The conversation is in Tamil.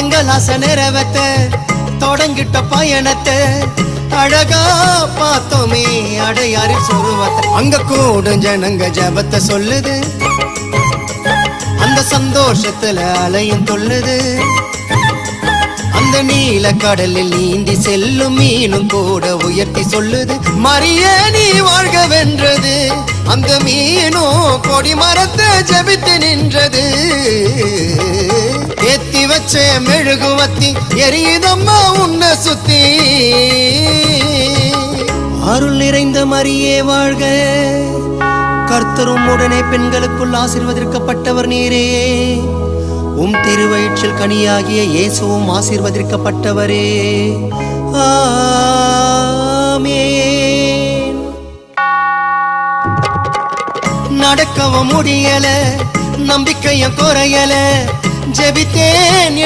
எங்கள் ஆசை நிறைவேத்த தொடங்கிட்ட பயணத்தை அழகா பார்த்தோமே அடையாறில் சொருவத்தை. அங்க கூடும் ஜனங்க ஜபத்தை சொல்லுது, அந்த சந்தோஷத்துல அலையும் தொல்லுது. அந்த நீல கடலில் நீந்தி செல்லும் மீனும் கூட உயர்த்தி சொல்லுது, மரியே நீ வாழ்க வென்றது. அந்த மீனும் கொடி மரத்தை ஜபித்து நின்றது. ஏத்தி வச்ச மெழுகுவத்தி எரியுதம்மா உன்னை சுத்தி. அருள் நிறைந்த மரியே வாழ்க, கர்த்தரும் உடனே பெண்களுக்குள் ஆசீர்வதிக்கப்பட்டவர் நீரே. திருவயிற்றில் கனியாகிய இயேசுவும் ஆசீர்வதிக்கப்பட்டவரே. ஆமென். நடக்கவும் முடியல, நம்பிக்கையும் குறையல, ஜெபித்தேன்